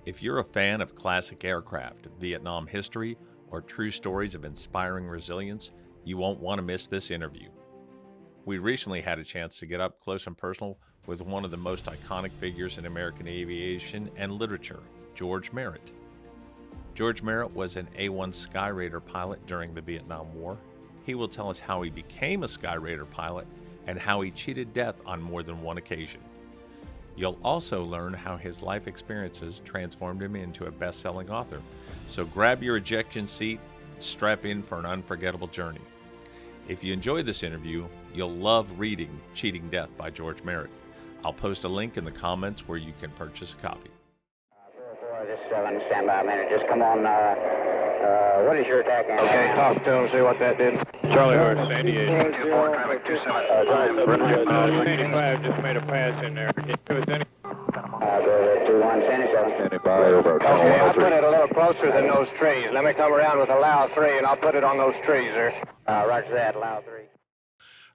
If you're a fan of classic aircraft, Vietnam history, or true stories of inspiring resilience, you won't want to miss this interview. We recently had a chance to get up close and personal with one of the most iconic figures in American aviation and literature, George Merrett. George Merrett was an A-1 Skyraider pilot during the Vietnam War. He will tell us how he became a Skyraider pilot and how he cheated death on more than one occasion. You'll also learn how his life experiences transformed him into a best-selling author. So grab your ejection seat, strap in for an unforgettable journey. If you enjoyed this interview, you'll love reading Cheating Death by George Merrett. I'll post a link in the comments where you can purchase a copy. 404, this is 7, stand by a minute. Just come on, what is your attack? Okay, talk to him, see what that did. Charlie Horse, 88. 24, traffic 27. 85 just made a pass in there. If it was any... Go 21, 77. Okay, I'll put it a little closer than those trees. Let me come around with a loud 3 and I'll put it on those trees there. Roger that, loud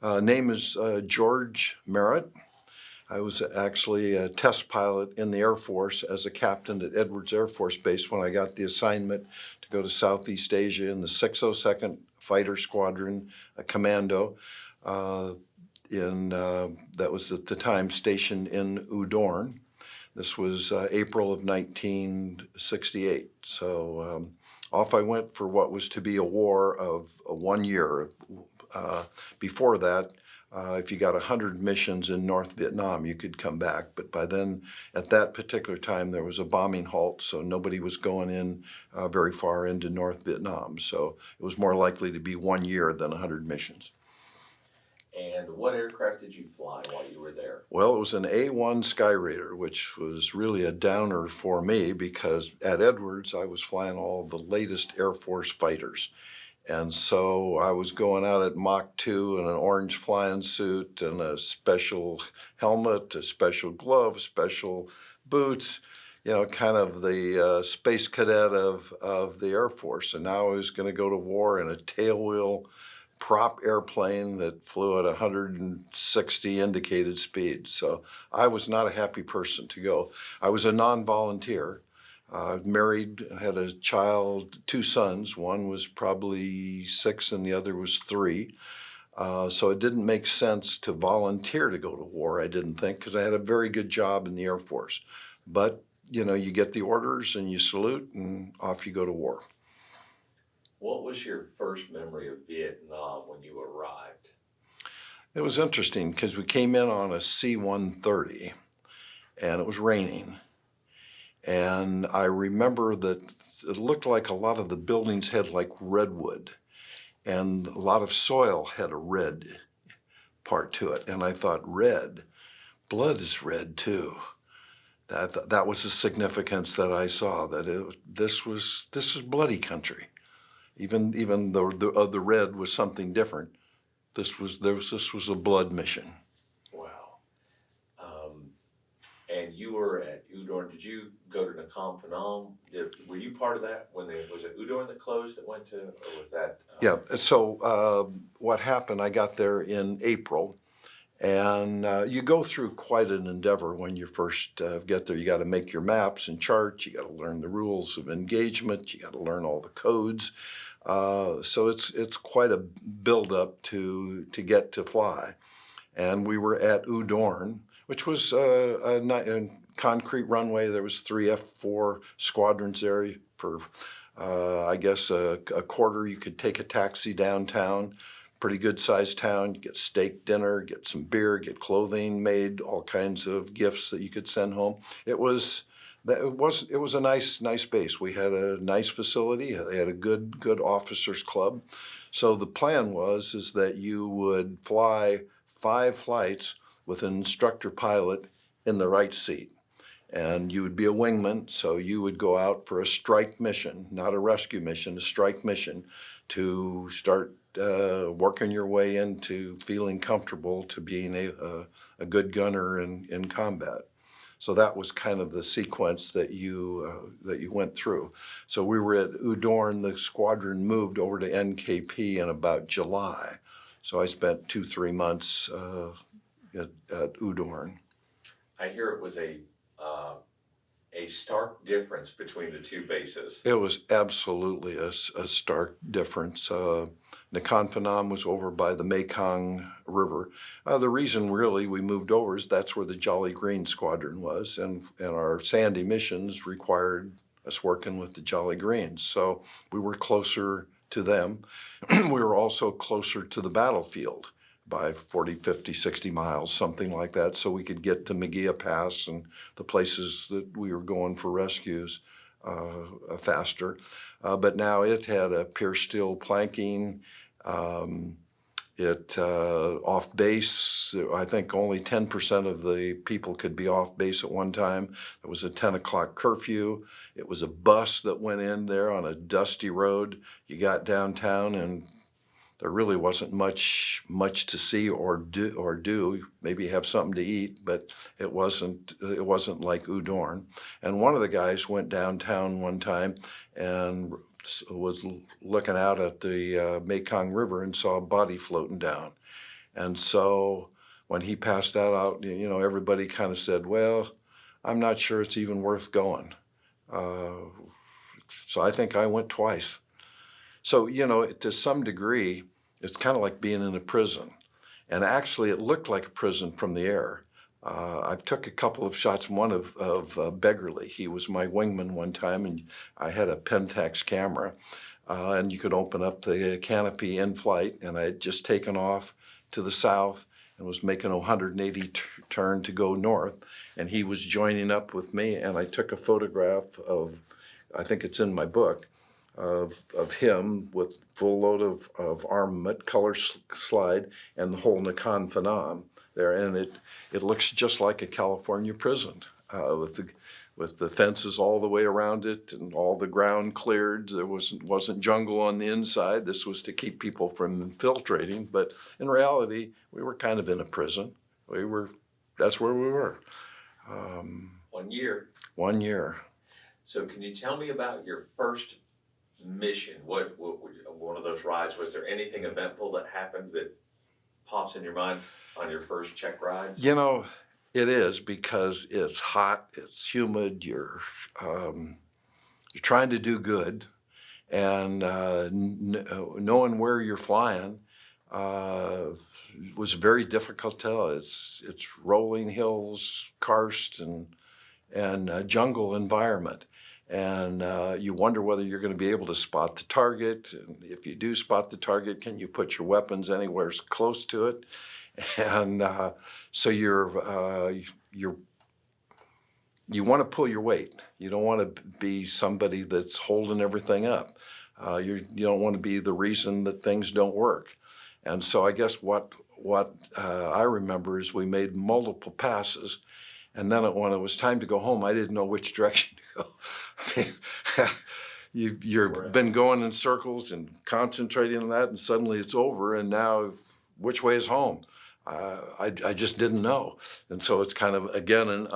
3. Name is George Merrett. I was actually a test pilot in the Air Force as a captain at Ewards Airforce Base when I got the assignment to go to Southeast Asia in the 602nd Fighter Squadron, a Commando. That was at the time stationed in Udorn. This was April of 1968. So off I went for what was to be a war of 1 year. Before that, if you got 100 missions in North Vietnam, you could come back. But by then, at that particular time, there was a bombing halt, so nobody was going in very far into North Vietnam. So it was more likely to be 1 year than 100 missions. And what aircraft did you fly while you were there? Well, it was an A-1 Skyraider, which was really a downer for me because at Edwards, I was flying all the latest Air Force fighters. And so I was going out at Mach 2 in an orange flying suit and a special helmet, a special glove, special boots, you know, kind of the space cadet of the Air Force. And now I was going to go to war in a tailwheel prop airplane that flew at 160 indicated speed. So I was not a happy person to go. I was a non-volunteer. Married, had a child, 2 sons. One was probably 6 and the other was 3. So it didn't make sense to volunteer to go to war, I didn't think, because I had a very good job in the Air Force. But, you know, you get the orders and you salute and off you go to war. What was your first memory of Vietnam when you arrived? It was interesting because we came in on a C-130 and it was raining. And I remember that it looked like a lot of the buildings had like redwood and a lot of soil had a red part to it. And I thought, red, blood is red too. That was the significance that I saw, that this was bloody country. Even though the red was something different, this was a blood mission. Wow. And you were at Udorn. Did you go to Nakhon Phanom? Were you part of that when was it Udorn that closed that went to, or was that? Yeah. So what happened? I got there in April, and you go through quite an endeavor when you first get there. You got to make your maps and charts. You got to learn the rules of engagement. You got to learn all the codes. So it's quite a build-up to get to fly. And we were at Udorn, which was a concrete runway. There was 3 F4 squadrons there. For, I guess, a quarter, you could take a taxi downtown. Pretty good-sized town. You get steak dinner, get some beer, get clothing made, all kinds of gifts that you could send home. It was a nice base. We had a nice facility. They had a good officers club. So the plan is that you would fly 5 flights with an instructor pilot in the right seat. And you would be a wingman, so you would go out for a strike mission, not a rescue mission, a strike mission, to start working your way into feeling comfortable to being a good gunner in combat. So that was kind of the sequence that you went through. So we were at Udorn. The squadron moved over to NKP in about July. So I spent 2-3 months at Udorn. I hear it was a a stark difference between the two bases. It was absolutely a stark difference. Nakhon Phanom was over by the Mekong River. The reason really we moved over is that's where the Jolly Green Squadron was, and our Sandy missions required us working with the Jolly Greens. So we were closer to them. We were also closer to the battlefield by 40, 50, 60 miles, something like that, so we could get to Magia Pass and the places that we were going for rescues faster. But now it had a pierced steel planking. Off base, I think only 10% of the people could be off base at one time. There was a 10 o'clock curfew. It was a bus that went in there on a dusty road. You got downtown and there really wasn't much to see or do. Maybe have something to eat, but it wasn't like Udorn. And one of the guys went downtown one time and was looking out at the Mekong River and saw a body floating down. And so when he passed that out, everybody kind of said, well, I'm not sure it's even worth going. So I think I went twice. So, to some degree, it's kind of like being in a prison. And actually, it looked like a prison from the air. I took a couple of shots, one of Beggerly. He was my wingman one time, and I had a Pentax camera. And you could open up the canopy in flight, and I had just taken off to the south and was making a 180 turn to go north. And he was joining up with me, and I took a photograph of, I think it's in my book, of him with full load of armament, color slide, and the whole Nakhon Phanom there, and it looks just like a California prison with the fences all the way around it and all the ground cleared. There wasn't jungle on the inside. This was to keep people from infiltrating, but in reality, we were kind of in a prison. That's where we were. 1 year. 1 year. So can you tell me about your first mission? What one of those rides, was there anything eventful that happened that pops in your mind on your first check rides? It is, because it's hot, it's humid, you're trying to do good, and knowing where you're flying was very difficult to tell. It's rolling hills, karst, and jungle environment. And you wonder whether you're going to be able to spot the target. And if you do spot the target, can you put your weapons anywhere close to it? And so you want to pull your weight. You don't want to be somebody that's holding everything up. You don't want to be the reason that things don't work. And so I guess what I remember is we made multiple passes. And then when it was time to go home, I didn't know which direction to go. I mean, you've been going in circles and concentrating on that, and suddenly it's over, and now which way is home? I just didn't know. And so it's kind of, again, an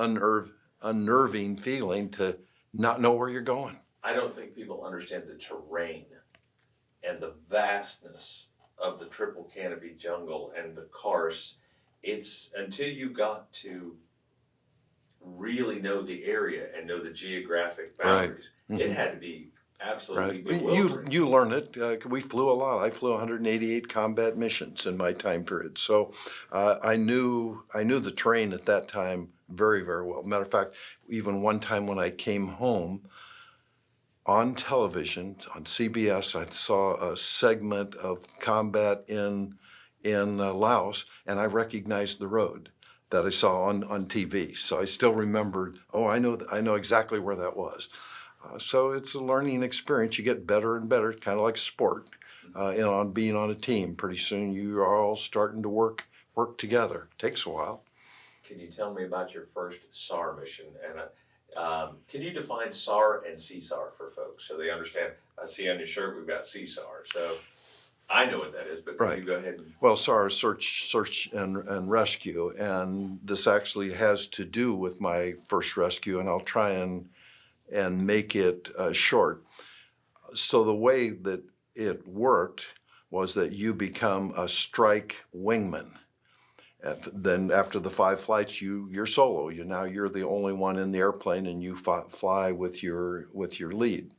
unnerving feeling to not know where you're going. I don't think people understand the terrain and the vastness of the triple canopy jungle and the karst. It's until you got to really know the area and know the geographic boundaries. Right. Mm-hmm. It had to be absolutely bewildering. You learn it. We flew a lot. I flew 188 combat missions in my time period. So I knew the terrain at that time very, very well. Matter of fact, even one time when I came home, on television, on CBS, I saw a segment of combat in Laos, and I recognized the road that I saw on TV. So I still remembered, I know exactly where that was. So it's a learning experience. You get better and better, kind of like sport, on being on a team. Pretty soon you are all starting to work together. Takes a while. Can you tell me about your first SAR mission? And can you define SAR and CSAR for folks so they understand? I see on your shirt we've got CSAR. So I know what that is, but can you go ahead? Well, SAR is search and rescue, and this actually has to do with my first rescue, and I'll try and make it short. So the way that it worked was that you become a strike wingman, Then after the 5 flights, you're solo. You're the only one in the airplane, and you fly with your lead.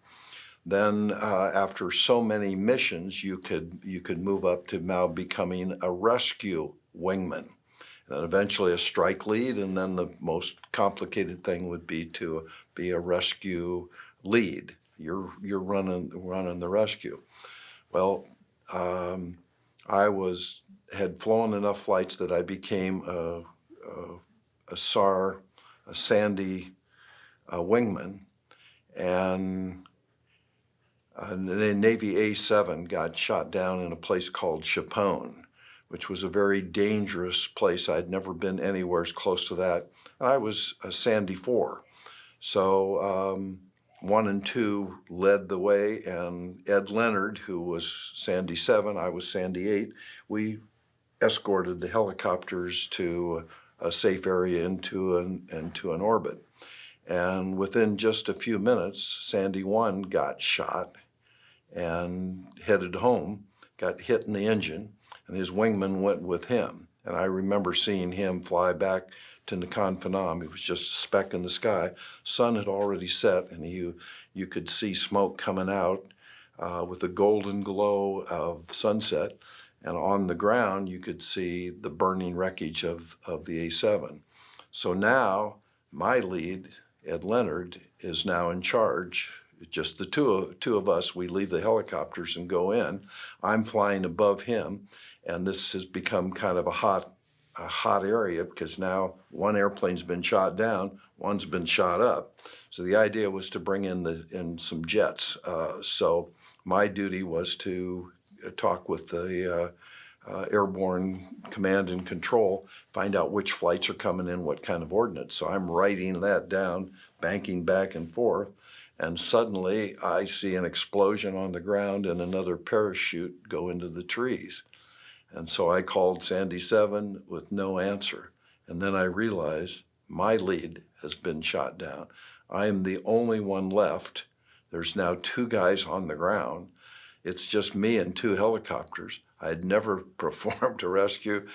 Then after so many missions, you could move up to now becoming a rescue wingman, and eventually a strike lead, and then the most complicated thing would be to be a rescue lead. You're running the rescue. Well, I had flown enough flights that I became a Sandy wingman, and the Navy A-7 got shot down in a place called Chapone, which was a very dangerous place. I'd never been anywhere as close to that. And I was a Sandy 4. So 1 and 2 led the way, and Ed Leonard, who was Sandy 7, I was Sandy 8, we escorted the helicopters to a safe area into an orbit. And within just a few minutes, Sandy 1 got shot and headed home, got hit in the engine, and his wingman went with him. And I remember seeing him fly back to Nakhon Phanom. It was just a speck in the sky. Sun had already set, and you could see smoke coming out with a golden glow of sunset. And on the ground, you could see the burning wreckage of the A-7. So now my lead, Ed Leonard, is now in charge. Just the two of us, we leave the helicopters and go in. I'm flying above him, and this has become kind of a hot area because now one airplane's been shot down, one's been shot up. So the idea was to bring in some jets. So my duty was to talk with the airborne command and control, find out which flights are coming in, what kind of ordnance. So I'm writing that down, banking back and forth, and suddenly I see an explosion on the ground and another parachute go into the trees. And so I called Sandy 7 with no answer. And then I realized my lead has been shot down. I am the only one left. There's now 2 guys on the ground. It's just me and 2 helicopters. I had never performed a rescue.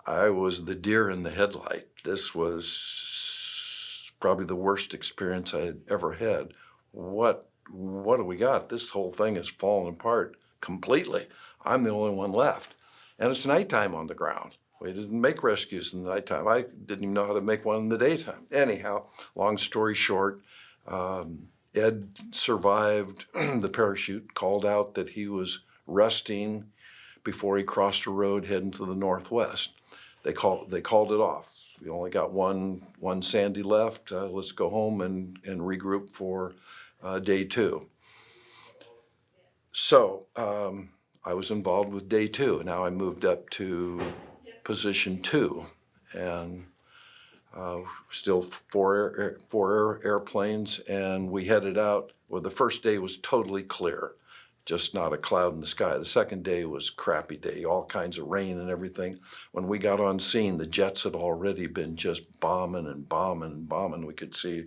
I was the deer in the headlight. This was probably the worst experience I had ever had. What do we got? This whole thing has fallen apart completely. I'm the only one left. And it's nighttime on the ground. We didn't make rescues in the nighttime. I didn't even know how to make one in the daytime. Anyhow, long story short, Ed survived the parachute, called out that he was resting before he crossed a road heading to the northwest. They called it off. We only got one Sandy left. Let's go home and regroup for day 2. So I was involved with day 2. Now I moved up to position 2, and still four airplanes, and we headed out. Well, the first day was totally clear, just not a cloud in the sky. The second day was crappy day, all kinds of rain and everything. When we got on scene, the jets had already been just bombing and bombing and bombing. We could see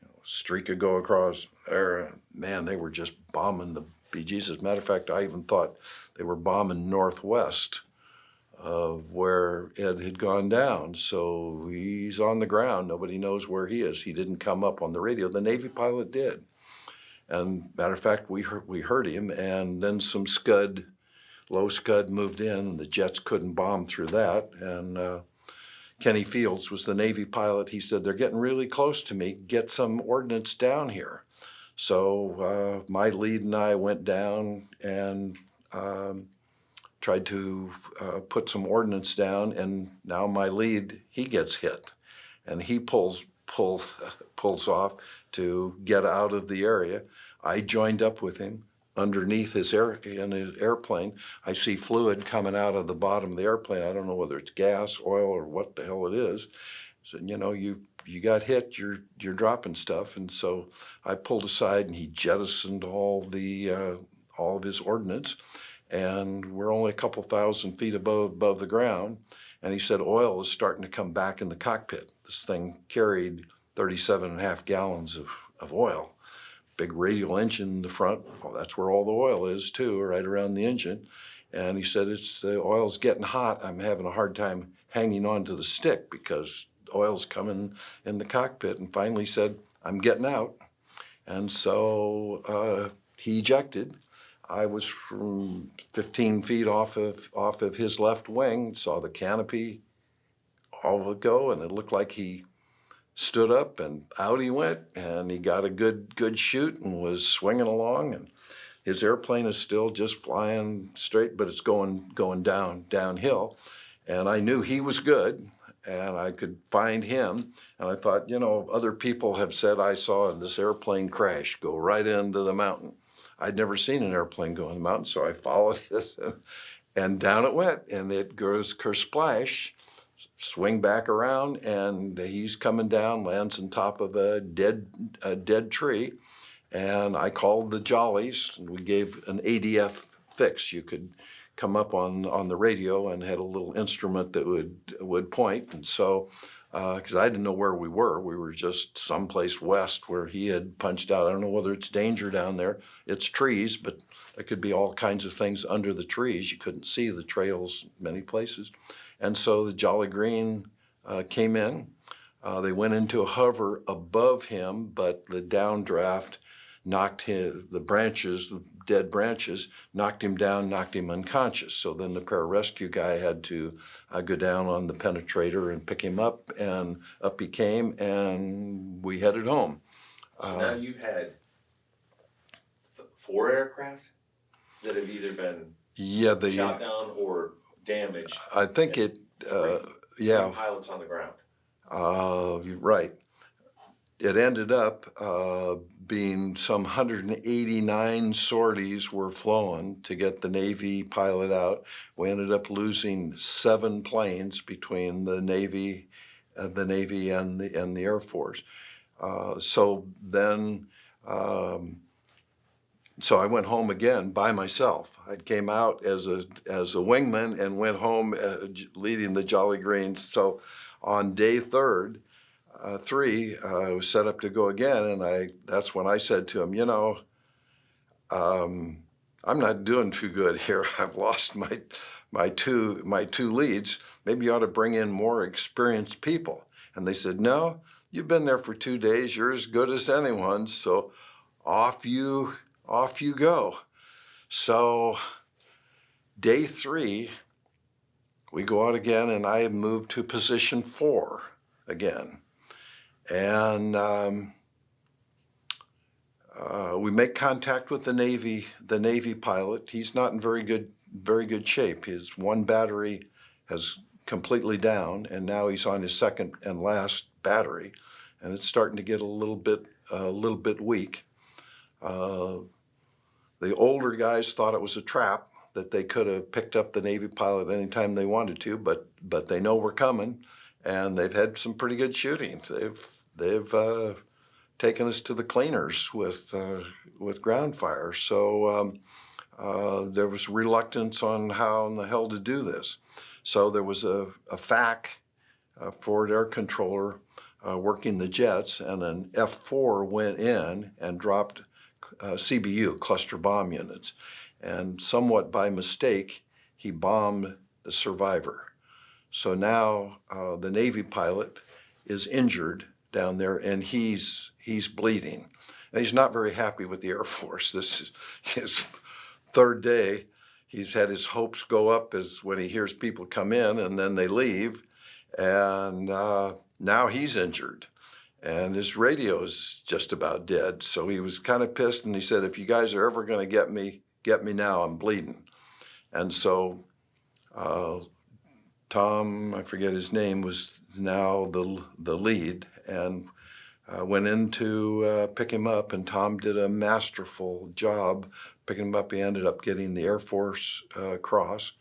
a streak would go across there. Man, they were just bombing the bejesus. As a matter of fact, I even thought they were bombing northwest of where Ed had gone down. So he's on the ground. Nobody knows where he is. He didn't come up on the radio. The Navy pilot did. And matter of fact, we heard him, and then some low scud moved in, and the jets couldn't bomb through that. And Kenny Fields was the Navy pilot. He said, "They're getting really close to me. Get some ordnance down here." So my lead and I went down and tried to put some ordnance down, and now my lead, he gets hit, and he pulls off to get out of the area. I joined up with him underneath his airplane. I see fluid coming out of the bottom of the airplane. I don't know whether it's gas, oil, or what the hell it is. So, you got hit, you're dropping stuff. And so I pulled aside, and he jettisoned all of his ordnance. And we're only a couple thousand feet above the ground. And he said oil is starting to come back in the cockpit. This thing carried 37.5 gallons of oil. Big radial engine in the front. Well, that's where all the oil is too, right around the engine. And he said, the oil's getting hot. I'm having a hard time hanging onto the stick because oil's coming in the cockpit, and finally said, "I'm getting out." And so he ejected. I was from 15 feet off of his left wing, saw the canopy all go, and it looked like he stood up and out he went, and he got a good shoot and was swinging along, and his airplane is still just flying straight, but it's going downhill. And I knew he was good, and I could find him. And I thought, other people have said I saw this airplane crash, go right into the mountain. I'd never seen an airplane go in the mountain, so I followed it, and down it went, and it goes kersplash, swing back around, and he's coming down, lands on top of a dead tree. And I called the Jollies, and we gave an ADF fix. You could come up on the radio and had a little instrument that would point. And so, because I didn't know where we were just someplace west where he had punched out. I don't know whether it's danger down there. It's trees, but there could be all kinds of things under the trees. You couldn't see the trails many places. And so the Jolly Green came in. They went into a hover above him, but the downdraft knocked the dead branches, knocked him down, knocked him unconscious. So then the pararescue guy had to go down on the penetrator and pick him up, and up he came, and we headed home. So now you've had 4 aircraft that have either been shot down or damaged. I think three pilots on the ground. You're right. It ended up being some 189 sorties were flown to get the Navy pilot out. We ended up losing 7 planes between the Navy and the Air Force. So I went home again by myself. I came out as a wingman and went home leading the Jolly Greens. So on day 3, I was set up to go again, and that's when I said to him, I'm not doing too good here. I've lost my two leads. Maybe you ought to bring in more experienced people. And they said, "No, you've been there for 2 days. You're as good as anyone. So off you go." So day 3, we go out again, and I moved to position 4 again. And we make contact with the Navy pilot. He's not in very good shape. His one battery has completely down, and now he's on his second and last battery, and it's starting to get a little bit weak. The older guys thought it was a trap, that they could have picked up the Navy pilot anytime they wanted to, but they know we're coming, and they've had some pretty good shooting. They've taken us to the cleaners with ground fire. So there was reluctance on how in the hell to do this. So there was a FAC, forward air controller, working the jets, and an F4 went in and dropped CBU, cluster bomb units. And somewhat by mistake, he bombed the Survivor. So now the Navy pilot is injured down there, and he's bleeding. And he's not very happy with the Air Force. This is his 3rd day. He's had his hopes go up as when he hears people come in and then they leave. And now he's injured. And his radio is just about dead. So he was kind of pissed, and he said, "If you guys are ever going to get me now, I'm bleeding." And so Tom, I forget his name, was now the lead, and went in to pick him up, and Tom did a masterful job picking him up. He ended up getting the Air Force Cross.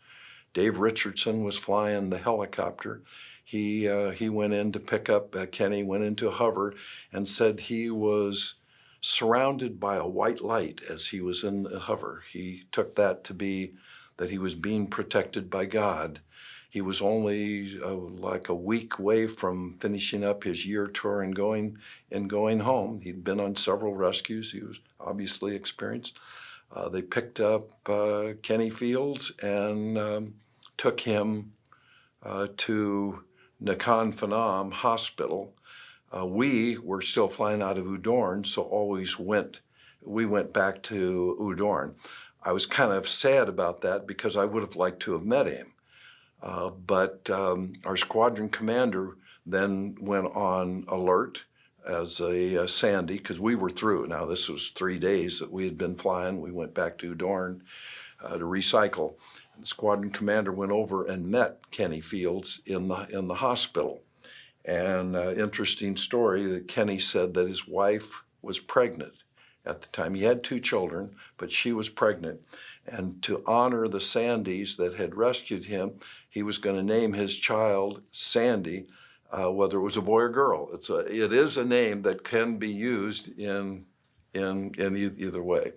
Dave Richardson was flying the helicopter. He went in to pick up Kenny, went into a hover, and said he was surrounded by a white light as he was in the hover. He took that to be that he was being protected by God. He was only like a week away from finishing up his year tour and going home. He'd been on several rescues. He was obviously experienced. They picked up Kenny Fields and took him to Nakhon Phanom Hospital. We were still flying out of Udorn, so we went back to Udorn. I was kind of sad about that because I would have liked to have met him. But our squadron commander then went on alert as a Sandy, because we were through. Now, this was 3 days that we had been flying. We went back to Udorn to recycle. And the squadron commander went over and met Kenny Fields in the hospital. And interesting story that Kenny said that his wife was pregnant at the time. He had 2 children, but she was pregnant. And to honor the Sandys that had rescued him, he was going to name his child Sandy, whether it was a boy or girl. It is a name that can be used in either way.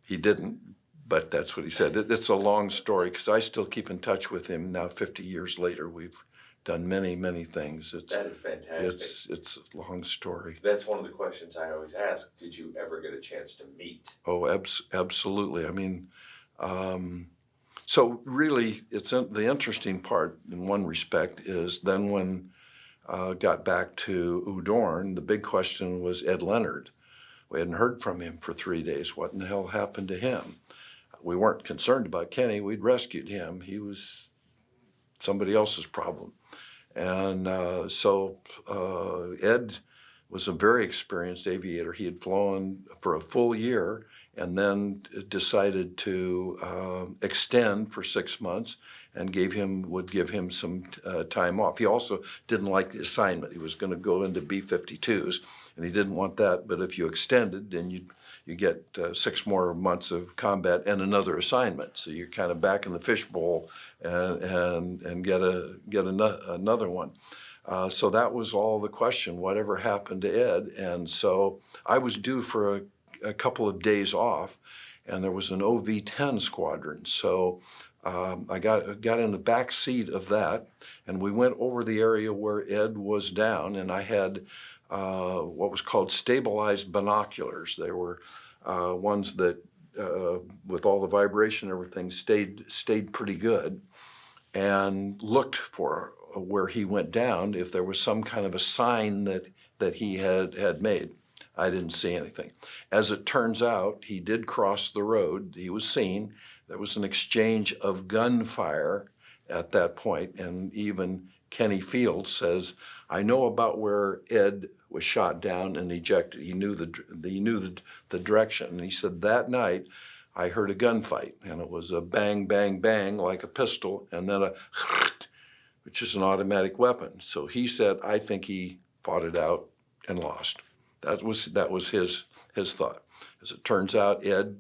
He didn't, but that's what he said. It's a long story because I still keep in touch with him now. 50 years later, we've done many, many things. That is fantastic. It's a long story. That's one of the questions I always ask. Did you ever get a chance to meet? Oh, absolutely. I mean, so really, the interesting part in one respect is then when got back to Udorn, the big question was Ed Leonard. We hadn't heard from him for 3 days. What in the hell happened to him? We weren't concerned about Kenny. We'd rescued him. He was somebody else's problem. And so Ed was a very experienced aviator. He had flown for a full year and then decided to extend for 6 months and would give him some time off. He also didn't like the assignment. He was going to go into B-52s, and he didn't want that. But if you extended, then you get 6 more months of combat and another assignment. So you're kind of back in the fishbowl and get another one. So that was all the question, whatever happened to Ed. And so I was due for a couple of days off, and there was an OV-10 squadron. So I got in the back seat of that, and we went over the area where Ed was down, and I had what was called stabilized binoculars. They were ones that, with all the vibration and everything, stayed pretty good, and looked for where he went down if there was some kind of a sign that he had made. I didn't see anything. As it turns out, he did cross the road. He was seen. There was an exchange of gunfire at that point, and even Kenny Fields says, "I know about where Ed was shot down and ejected." He knew the direction, and he said that night I heard a gunfight, and it was a bang, bang, bang like a pistol, and then a which is an automatic weapon. So he said, I think he fought it out and lost. That was his thought. As it turns out, Ed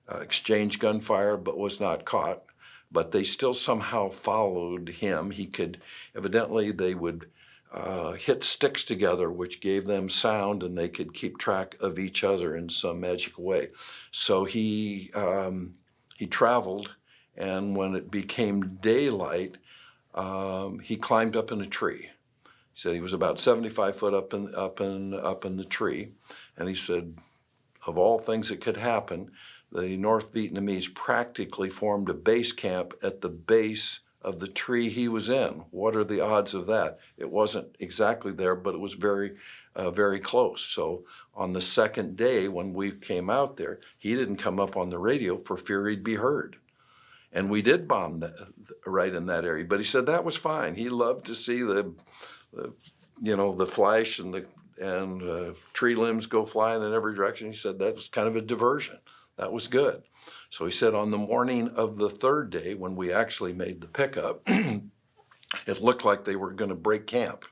exchanged gunfire but was not caught. But they still somehow followed him. Evidently they would hit sticks together, which gave them sound, and they could keep track of each other in some magical way. So he traveled, and when it became daylight, he climbed up in a tree. He said he was about 75 foot up in the tree, and he said, of all things that could happen, the North Vietnamese practically formed a base camp at the base of the tree he was in. What are the odds of that? It wasn't exactly there, but it was very, very close. So on the second day when we came out there, he didn't come up on the radio for fear he'd be heard. And we did bomb right in that area. But he said that was fine. He loved to see the flash and the tree limbs go flying in every direction. He said that was kind of a diversion. That was good. So he said on the morning of the third day, when we actually made the pickup, it looked like they were going to break camp.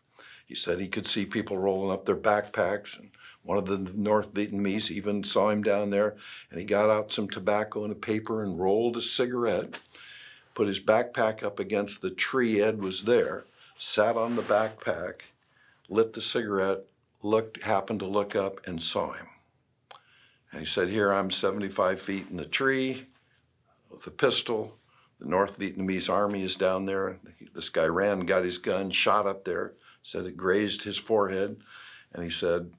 He said he could see people rolling up their backpacks, and one of the North Vietnamese even saw him down there, and he got out some tobacco and a paper and rolled a cigarette, put his backpack up against the tree. Ed was there, sat on the backpack, lit the cigarette, happened to look up and saw him. And he said, here I'm 75 feet in the tree with a pistol. The North Vietnamese army is down there. This guy ran and got his gun, shot up there, said it grazed his forehead. And he said,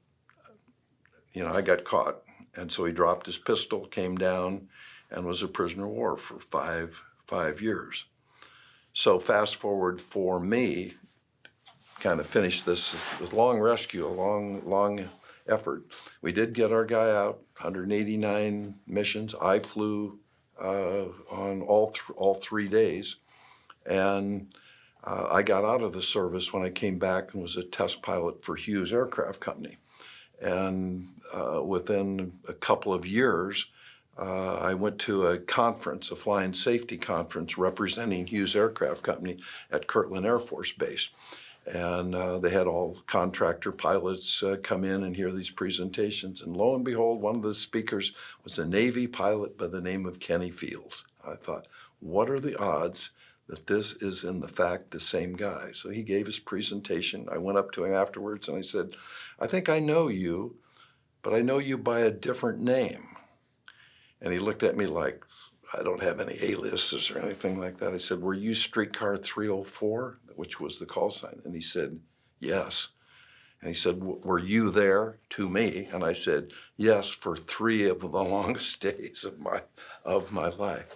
I got caught. And so he dropped his pistol, came down, and was a prisoner of war for five years. So fast forward for me, kind of finished this long rescue, a long effort. We did get our guy out, 189 missions. I flew on all 3 days, and I got out of the service when I came back and was a test pilot for Hughes Aircraft Company. And within a couple of years, I went to a conference, a flying safety conference representing Hughes Aircraft Company at Kirtland Air Force Base. And they had all contractor pilots come in and hear these presentations. And lo and behold, one of the speakers was a Navy pilot by the name of Kenny Fields. I thought, what are the odds that this is in the fact the same guy? So he gave his presentation. I went up to him afterwards and I said, I think I know you, but I know you by a different name. And he looked at me like, I don't have any aliases or anything like that. I said, were you Streetcar 304, which was the call sign? And he said, yes. And he said, were you there to me? And I said, yes, for 3 of the longest days of my life.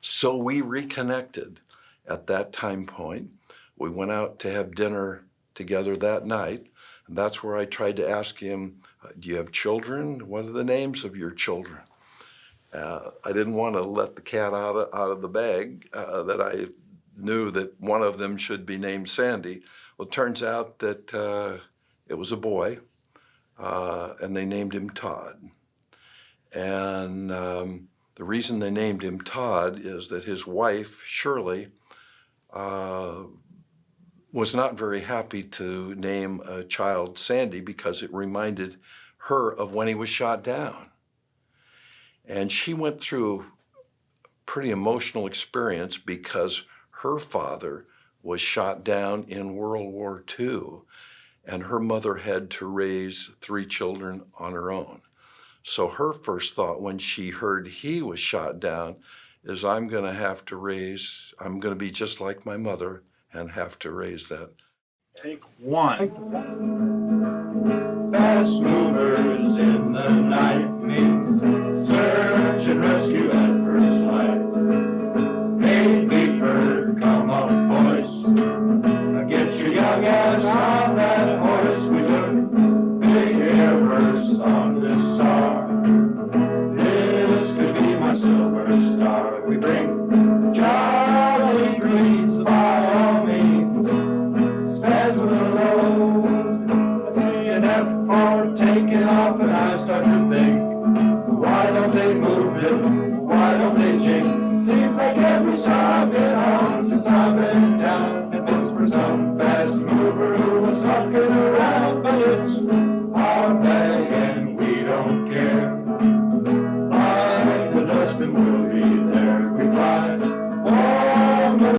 So we reconnected at that time point. We went out to have dinner together that night. And that's where I tried to ask him, do you have children? What are the names of your children? I didn't want to let the cat out of the bag, that I knew that one of them should be named Sandy. Well, it turns out that it was a boy, and they named him Todd. And the reason they named him Todd is that his wife, Shirley, was not very happy to name a child Sandy because it reminded her of when he was shot down. And she went through a pretty emotional experience because her father was shot down in World War II, and her mother had to raise 3 children on her own. So her first thought when she heard he was shot down is, I'm going to be just like my mother and have to raise that. Take 1. Fast movers in the night means search and rescue at first light. Hey, beeper, come up, voice. Get your young ass on that horse. We took big air bursts on this star. This could be my silver star. We bring Charlie Grease by all means. Stands with a load. I see an F4 taking off and I start to think, why don't they move it? Why don't they jinx? Seems like every shot I've been on since I've been down, it was for some fast mover who was fucking around. But it's our bag and we don't care. Like the dust and wood.